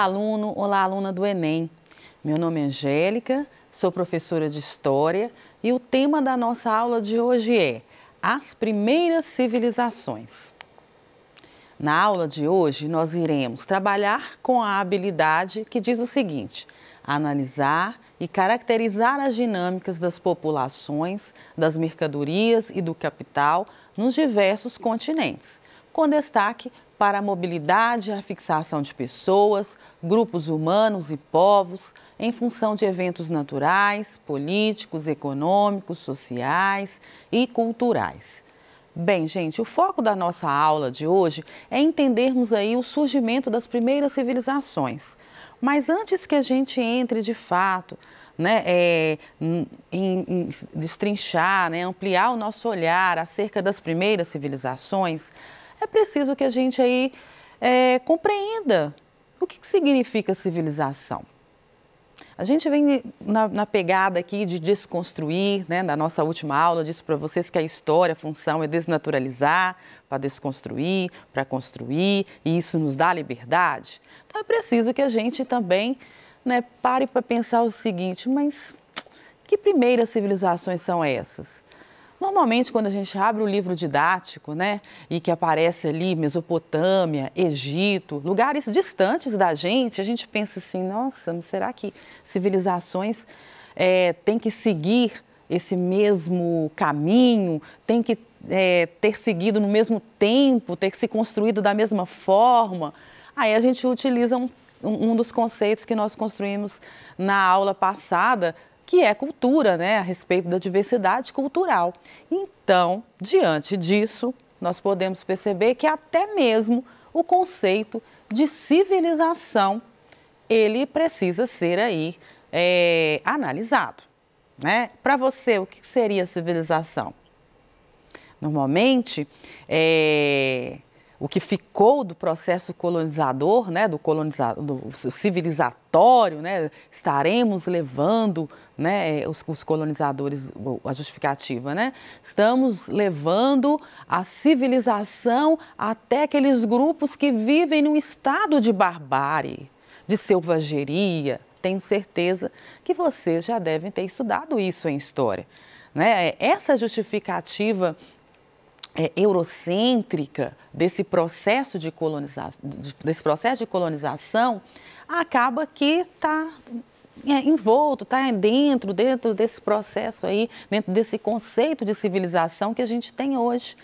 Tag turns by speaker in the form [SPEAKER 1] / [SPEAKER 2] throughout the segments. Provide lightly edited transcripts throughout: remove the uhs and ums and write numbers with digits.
[SPEAKER 1] Olá, aluno, olá, aluna do Enem. Meu nome é Angélica, sou professora de História e o tema da nossa aula de hoje é As Primeiras Civilizações. Na aula de hoje, nós iremos trabalhar com a habilidade que diz o seguinte: analisar e caracterizar as dinâmicas das populações, das mercadorias e do capital nos diversos continentes, com destaque para a mobilidade e a fixação de pessoas, grupos humanos e povos, em função de eventos naturais, políticos, econômicos, sociais e culturais. Bem, gente, o foco da nossa aula de hoje é entendermos aí o surgimento das primeiras civilizações. Mas antes que a gente entre de fato, em destrinchar, ampliar o nosso olhar acerca das primeiras civilizações, é preciso que a gente aí compreenda o que significa civilização. A gente vem na pegada aqui de desconstruir, na nossa última aula, eu disse para vocês que a história, a função é desnaturalizar, para desconstruir, para construir, e isso nos dá liberdade. Então é preciso que a gente também pare para pensar o seguinte: mas que primeiras civilizações são essas? Normalmente, quando a gente abre o livro didático, e que aparece ali Mesopotâmia, Egito, lugares distantes da gente, a gente pensa assim: nossa, mas será que civilizações têm que seguir esse mesmo caminho, tem que ter seguido no mesmo tempo, ter se construído da mesma forma? Aí a gente utiliza um dos conceitos que nós construímos na aula passada, que é cultura, a respeito da diversidade cultural. Então, diante disso, nós podemos perceber que até mesmo o conceito de civilização, ele precisa ser aí analisado. Para você, o que seria civilização? Normalmente, o que ficou do processo colonizador, do civilizatório, estaremos levando, os colonizadores, a justificativa, estamos levando a civilização até aqueles grupos que vivem num estado de barbárie, de selvageria. Tenho certeza que vocês já devem ter estudado isso em história. Essa justificativa eurocêntrica desse processo de colonização acaba que está envolto, está dentro desse processo aí, dentro desse conceito de civilização que a gente tem hoje.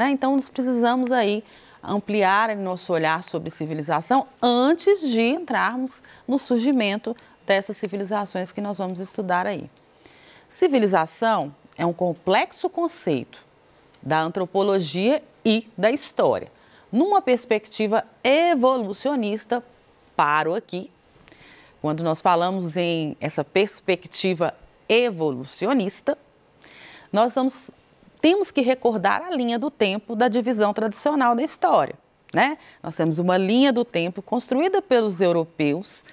[SPEAKER 1] Então, nós precisamos aí ampliar nosso olhar sobre civilização antes de entrarmos no surgimento dessas civilizações que nós vamos estudar aí. Civilização é um complexo conceito da antropologia e da história. Numa perspectiva evolucionista, paro aqui. Quando nós falamos em essa perspectiva evolucionista, nós temos que recordar a linha do tempo da divisão tradicional da história. Nós temos uma linha do tempo construída pelos europeus,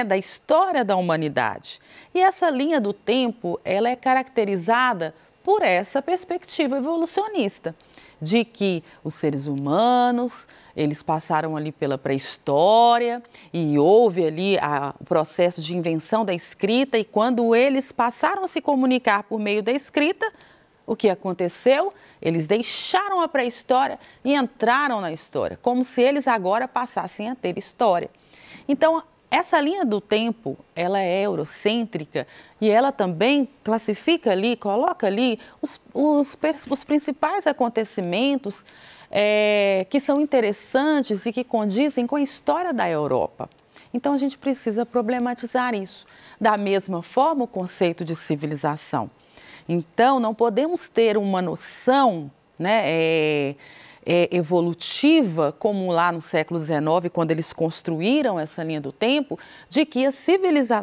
[SPEAKER 1] da história da humanidade. E essa linha do tempo, ela é caracterizada por essa perspectiva evolucionista, de que os seres humanos, eles passaram ali pela pré-história e houve ali o processo de invenção da escrita, e quando eles passaram a se comunicar por meio da escrita, o que aconteceu? Eles deixaram a pré-história e entraram na história, como se eles agora passassem a ter história. Então, essa linha do tempo, ela é eurocêntrica e ela também classifica ali, coloca ali os principais acontecimentos que são interessantes e que condizem com a história da Europa. Então, a gente precisa problematizar isso. Da mesma forma, o conceito de civilização. Então, não podemos ter uma noção, evolutiva, como lá no século XIX, quando eles construíram essa linha do tempo, de que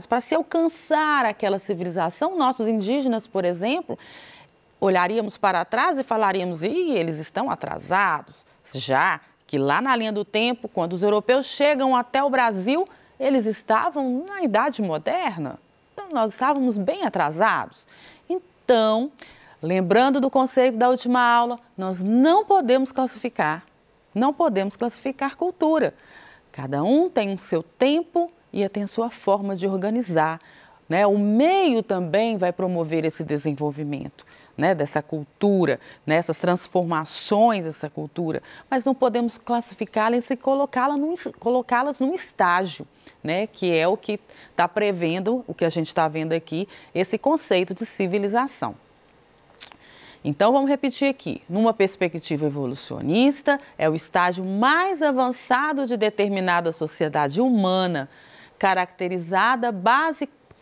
[SPEAKER 1] para se alcançar aquela civilização, nossos indígenas, por exemplo, olharíamos para trás e falaríamos: eles estão atrasados. Já que lá na linha do tempo, quando os europeus chegam até o Brasil, eles estavam na Idade Moderna. Então, nós estávamos bem atrasados. Então, lembrando do conceito da última aula, nós não podemos classificar cultura. Cada um tem o seu tempo e tem a sua forma de organizar, né? O meio também vai promover esse desenvolvimento, né, dessa cultura, né, essas transformações dessa cultura, mas não podemos classificá-las e colocá-las num estágio, né, que é o que está prevendo, o que a gente está vendo aqui, esse conceito de civilização. Então, vamos repetir aqui. Numa perspectiva evolucionista, é o estágio mais avançado de determinada sociedade humana, caracterizada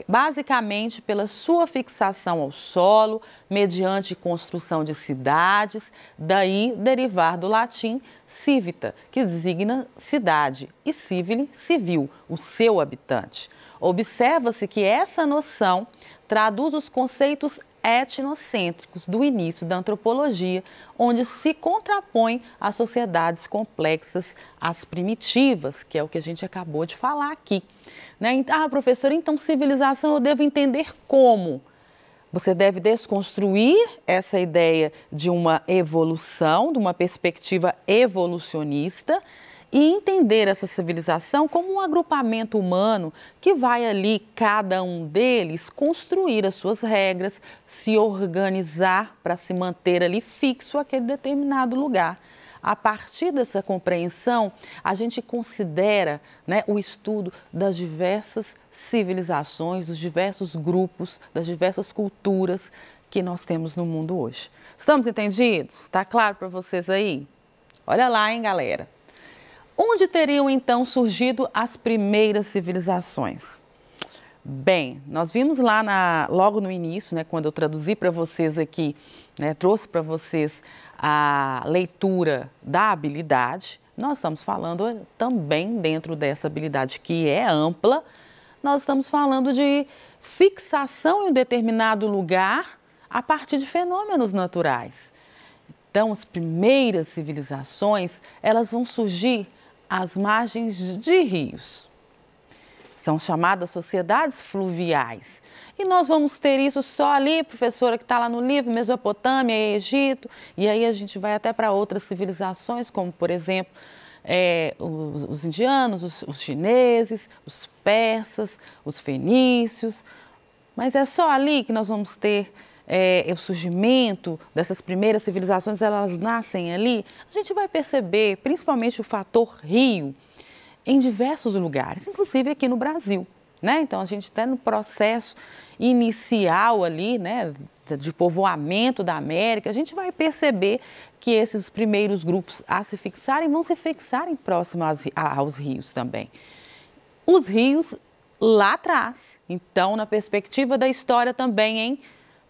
[SPEAKER 1] basicamente pela sua fixação ao solo, mediante construção de cidades, daí derivar do latim civita, que designa cidade, e civile, civil, o seu habitante. Observa-se que essa noção traduz os conceitos etnocêntricos do início da antropologia, onde se contrapõe às sociedades complexas, às primitivas, que é o que a gente acabou de falar aqui. Né? Ah, professora, então civilização eu devo entender como? Você deve desconstruir essa ideia de uma evolução, de uma perspectiva evolucionista, e entender essa civilização como um agrupamento humano que vai ali, cada um deles, construir as suas regras, se organizar para se manter ali fixo aquele determinado lugar. A partir dessa compreensão, a gente considera, né, o estudo das diversas civilizações, dos diversos grupos, das diversas culturas que nós temos no mundo hoje. Estamos entendidos? Está claro para vocês aí? Olha lá, hein, galera? Onde teriam então surgido as primeiras civilizações? Bem, nós vimos lá logo no início, né, quando eu traduzi para vocês aqui, né, trouxe para vocês a leitura da habilidade. Nós estamos falando também dentro dessa habilidade que é ampla, nós estamos falando de fixação em um determinado lugar a partir de fenômenos naturais. Então, as primeiras civilizações, elas vão surgir às margens de rios. São chamadas sociedades fluviais. E nós vamos ter isso só ali, professora, que está lá no livro, Mesopotâmia, Egito, e aí a gente vai até para outras civilizações, como, por exemplo, os indianos, os chineses, os persas, os fenícios. Mas é só ali que nós vamos ter o surgimento dessas primeiras civilizações, elas nascem ali. A gente vai perceber, principalmente o fator rio, em diversos lugares, inclusive aqui no Brasil, né? Então, a gente está no processo inicial ali, né, de povoamento da América, a gente vai perceber que esses primeiros grupos a se fixarem vão se fixarem próximos aos rios também. Os rios lá atrás, então, na perspectiva da história também, em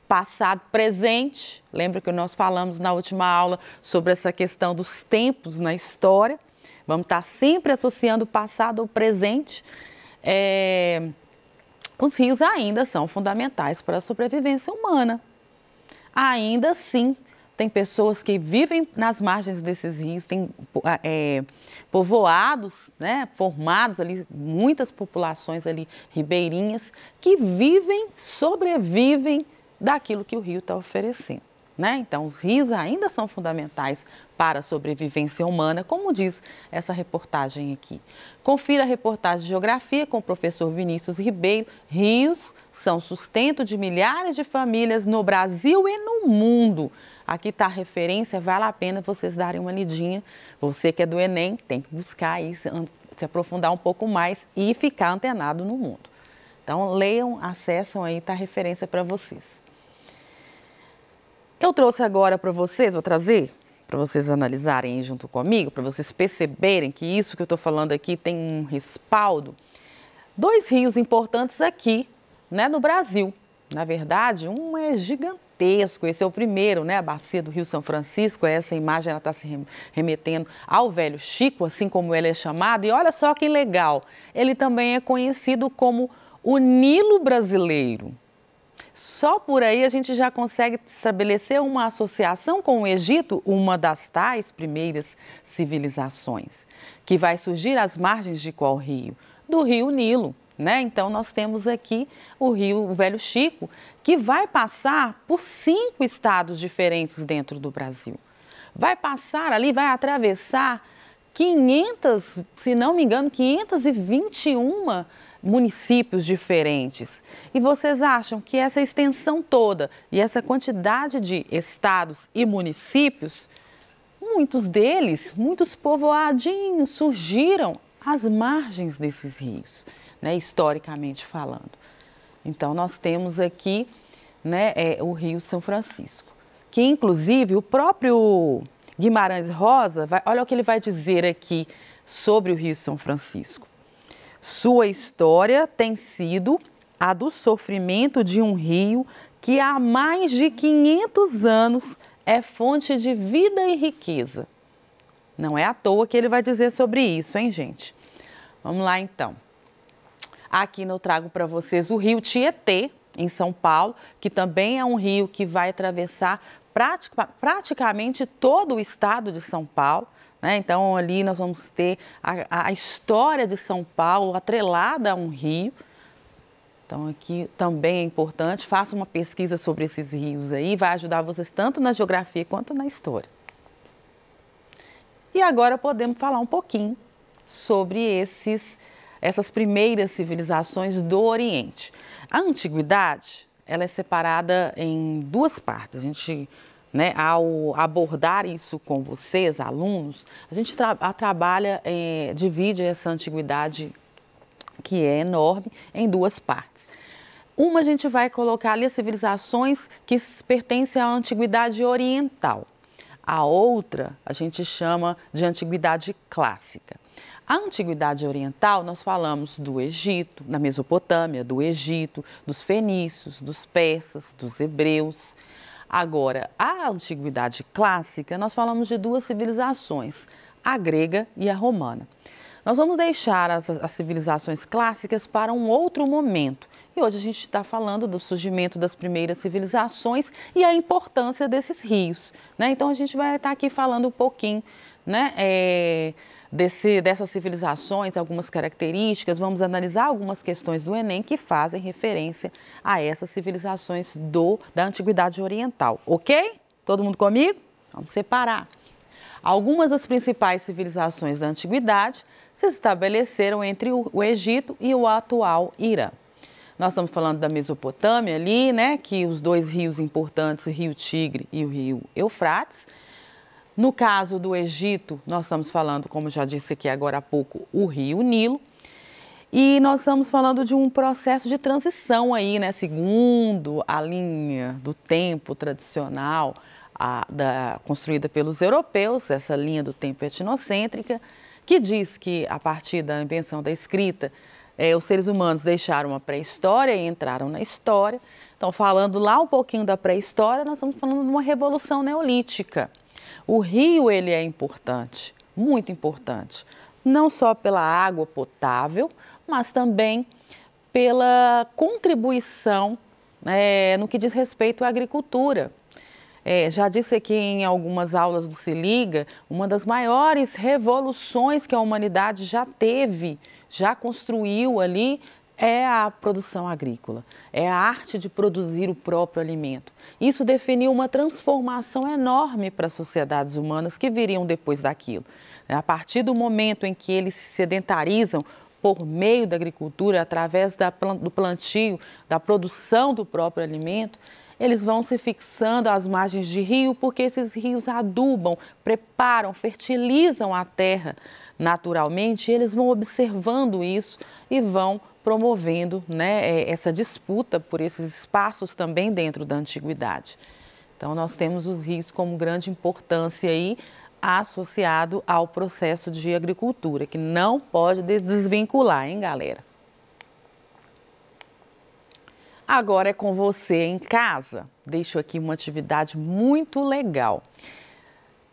[SPEAKER 1] passado, presente, lembra que nós falamos na última aula sobre essa questão dos tempos na história, vamos estar sempre associando o passado ao presente. Os rios ainda são fundamentais para a sobrevivência humana. Ainda assim, tem pessoas que vivem nas margens desses rios, tem povoados, né, formados ali, muitas populações ali ribeirinhas que vivem, sobrevivem daquilo que o rio está oferecendo, né? Então, os rios ainda são fundamentais para a sobrevivência humana, como diz essa reportagem aqui. Confira a reportagem de Geografia com o professor Vinícius Ribeiro. Rios são sustento de milhares de famílias no Brasil e no mundo. Aqui está a referência, vale a pena vocês darem uma lidinha. Você que é do Enem, tem que buscar aí, se aprofundar um pouco mais e ficar antenado no mundo. Então, leiam, acessam aí, está a referência para vocês. Eu trouxe agora para vocês, vou trazer para vocês analisarem junto comigo, para vocês perceberem que isso que eu estou falando aqui tem um respaldo. Dois rios importantes aqui, né, no Brasil. Na verdade, um é gigantesco, esse é o primeiro, né, a bacia do Rio São Francisco, essa imagem ela está se remetendo ao Velho Chico, assim como ele é chamado. E olha só que legal, ele também é conhecido como o Nilo brasileiro. Só por aí a gente já consegue estabelecer uma associação com o Egito, uma das tais primeiras civilizações, que vai surgir às margens de qual rio? Do rio Nilo, né? Então nós temos aqui o Velho Chico, que vai passar por 5 estados diferentes dentro do Brasil. Vai passar ali, vai atravessar 500, se não me engano, 521 municípios diferentes. E vocês acham que essa extensão toda e essa quantidade de estados e municípios, muitos deles, muitos povoadinhos surgiram às margens desses rios, né, historicamente falando. Então, nós temos aqui, né, o Rio São Francisco, que inclusive o próprio Guimarães Rosa, olha o que ele vai dizer aqui sobre o Rio São Francisco. Sua história tem sido a do sofrimento de um rio que há mais de 500 anos é fonte de vida e riqueza. Não é à toa que ele vai dizer sobre isso, hein, gente? Vamos lá, então. Aqui eu trago para vocês o rio Tietê, em São Paulo, que também é um rio que vai atravessar praticamente todo o estado de São Paulo. Né? Então, ali nós vamos ter a história de São Paulo atrelada a um rio. Então, aqui também é importante, faça uma pesquisa sobre esses rios aí, vai ajudar vocês tanto na geografia quanto na história. E agora podemos falar um pouquinho sobre essas primeiras civilizações do Oriente. A antiguidade, ela é separada em duas partes. A gente, né, ao abordar isso com vocês, alunos, a gente trabalha, divide essa antiguidade, que é enorme, em duas partes. Uma a gente vai colocar ali as civilizações que pertencem à antiguidade oriental. A outra a gente chama de antiguidade clássica. A antiguidade oriental, nós falamos do Egito, da Mesopotâmia, do Egito, dos fenícios, dos persas, dos hebreus. Agora, a antiguidade clássica, nós falamos de duas civilizações, a grega e a romana. Nós vamos deixar as civilizações clássicas para um outro momento. E hoje a gente está falando do surgimento das primeiras civilizações e a importância desses rios, né? Então, a gente vai estar aqui falando um pouquinho, né, dessas civilizações, algumas características, vamos analisar algumas questões do Enem que fazem referência a essas civilizações da Antiguidade Oriental, ok? Todo mundo comigo? Vamos separar. Algumas das principais civilizações da Antiguidade se estabeleceram entre o Egito e o atual Irã. Nós estamos falando da Mesopotâmia ali, né, que os dois rios importantes, o Rio Tigre e o Rio Eufrates. No caso do Egito, nós estamos falando, como já disse aqui agora há pouco, o Rio Nilo. E nós estamos falando de um processo de transição aí, né, segundo a linha do tempo tradicional construída pelos europeus, essa linha do tempo etnocêntrica, que diz que a partir da invenção da escrita, os seres humanos deixaram a pré-história e entraram na história. Então, falando lá um pouquinho da pré-história, nós estamos falando de uma revolução neolítica. O rio, ele é importante, muito importante, não só pela água potável, mas também pela contribuição, no que diz respeito à agricultura. Já disse aqui em algumas aulas do Se Liga, uma das maiores revoluções que a humanidade já teve, já construiu ali, é a produção agrícola, é a arte de produzir o próprio alimento. Isso definiu uma transformação enorme para as sociedades humanas que viriam depois daquilo. A partir do momento em que eles se sedentarizam por meio da agricultura, através do plantio, da produção do próprio alimento, eles vão se fixando às margens de rio, porque esses rios adubam, preparam, fertilizam a terra naturalmente, e eles vão observando isso e vão promovendo, né, essa disputa por esses espaços também dentro da antiguidade. Então, nós temos os rios como grande importância aí, associado ao processo de agricultura, que não pode desvincular, hein, galera? Agora é com você em casa. Deixo aqui uma atividade muito legal.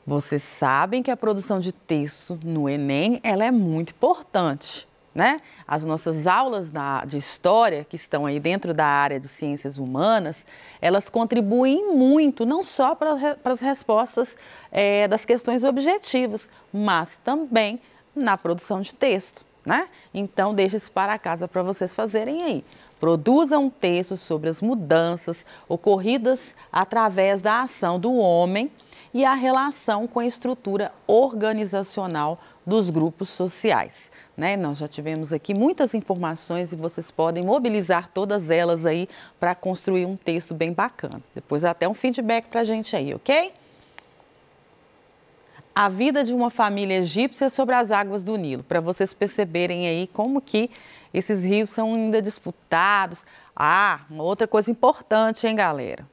[SPEAKER 1] Vocês sabem que a produção de texto no Enem, ela é muito importante, né? As nossas aulas de história, que estão aí dentro da área de ciências humanas, elas contribuem muito, não só para as respostas das questões objetivas, mas também na produção de texto, né? Então, deixa isso para casa para vocês fazerem aí. Produza um texto sobre as mudanças ocorridas através da ação do homem e a relação com a estrutura organizacional dos grupos sociais, né? Nós já tivemos aqui muitas informações e vocês podem mobilizar todas elas aí para construir um texto bem bacana. Depois até um feedback para a gente aí, ok? A vida de uma família egípcia sobre as águas do Nilo, para vocês perceberem aí como que esses rios são ainda disputados. Ah, uma outra coisa importante, hein, galera?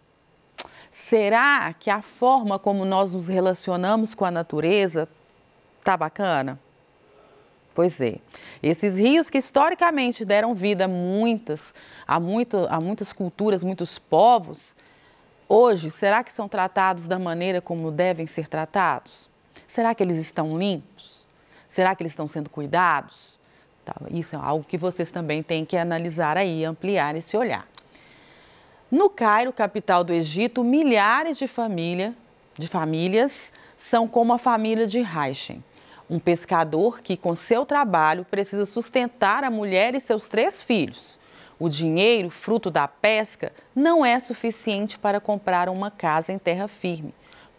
[SPEAKER 1] Será que a forma como nós nos relacionamos com a natureza tá bacana? Pois é. Esses rios que historicamente deram vida a muitas culturas, muitos povos, hoje, será que são tratados da maneira como devem ser tratados? Será que eles estão limpos? Será que eles estão sendo cuidados? Isso é algo que vocês também têm que analisar aí, ampliar esse olhar. No Cairo, capital do Egito, milhares de famílias são como a família de Haishem, um pescador que, com seu trabalho, precisa sustentar a mulher e seus 3 filhos. O dinheiro, fruto da pesca, não é suficiente para comprar uma casa em terra firme.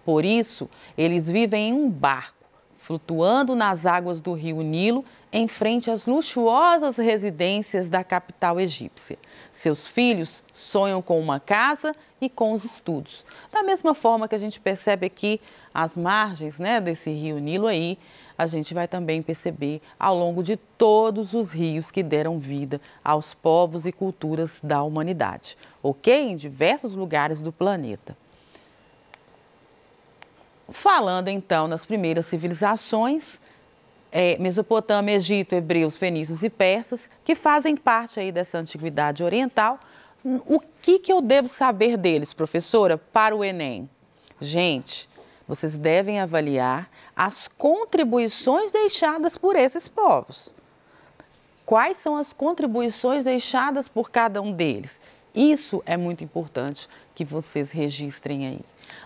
[SPEAKER 1] Por isso, eles vivem em um barco, flutuando nas águas do rio Nilo, em frente às luxuosas residências da capital egípcia. Seus filhos sonham com uma casa e com os estudos. Da mesma forma que a gente percebe aqui as margens, né, desse rio Nilo aí, a gente vai também perceber ao longo de todos os rios que deram vida aos povos e culturas da humanidade, ok? Em diversos lugares do planeta. Falando então nas primeiras civilizações, Mesopotâmia, Egito, hebreus, fenícios e persas, que fazem parte aí dessa antiguidade oriental, o que eu devo saber deles, professora, para o Enem? Gente, vocês devem avaliar as contribuições deixadas por esses povos. Quais são as contribuições deixadas por cada um deles? Isso é muito importante que vocês registrem aí.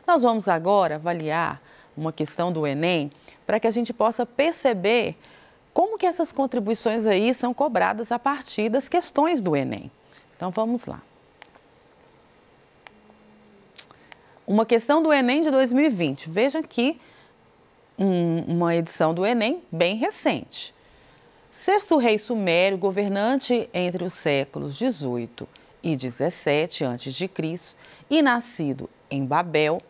[SPEAKER 1] Nós vamos agora avaliar uma questão do Enem para que a gente possa perceber como que essas contribuições aí são cobradas a partir das questões do Enem. Então vamos lá. Uma questão do Enem de 2020. Veja aqui uma edição do Enem bem recente. Sexto rei sumério, governante entre os séculos 18 e 17 a.C. e nascido em Babel,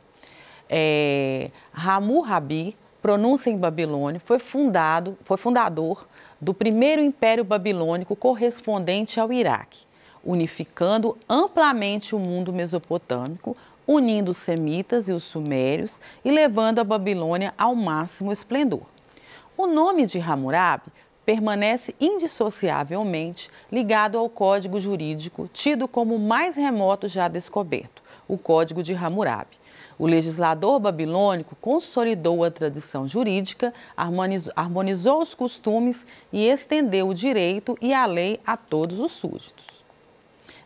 [SPEAKER 1] Hammurabi, pronúncia em babilônio, foi fundador do primeiro império babilônico correspondente ao Iraque, unificando amplamente o mundo mesopotâmico, unindo os semitas e os sumérios e levando a Babilônia ao máximo esplendor. O nome de Hammurabi permanece indissociavelmente ligado ao código jurídico tido como o mais remoto já descoberto, o Código de Hammurabi. O legislador babilônico consolidou a tradição jurídica, harmonizou os costumes e estendeu o direito e a lei a todos os súditos.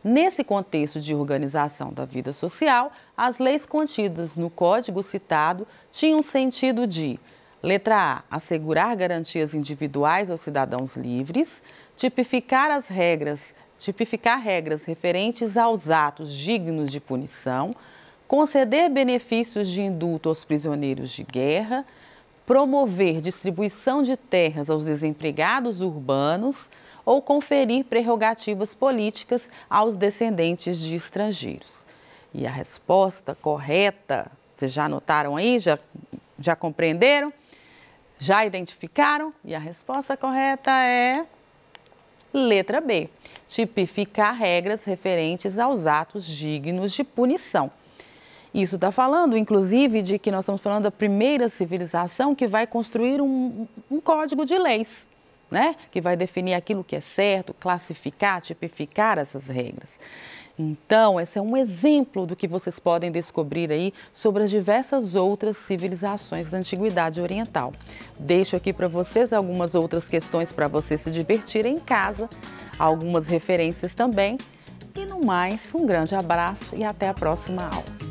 [SPEAKER 1] Nesse contexto de organização da vida social, as leis contidas no código citado tinham sentido de: letra A, assegurar garantias individuais aos cidadãos livres, tipificar regras referentes aos atos dignos de punição, conceder benefícios de indulto aos prisioneiros de guerra, promover distribuição de terras aos desempregados urbanos ou conferir prerrogativas políticas aos descendentes de estrangeiros. E a resposta correta, vocês já anotaram aí? Já compreenderam? Já identificaram? E a resposta correta é letra B, tipificar regras referentes aos atos dignos de punição. Isso está falando, inclusive, de que nós estamos falando da primeira civilização que vai construir um código de leis, né? Que vai definir aquilo que é certo, classificar, tipificar essas regras. Então, esse é um exemplo do que vocês podem descobrir aí sobre as diversas outras civilizações da Antiguidade Oriental. Deixo aqui para vocês algumas outras questões para vocês se divertirem em casa, algumas referências também. E no mais, um grande abraço e até a próxima aula.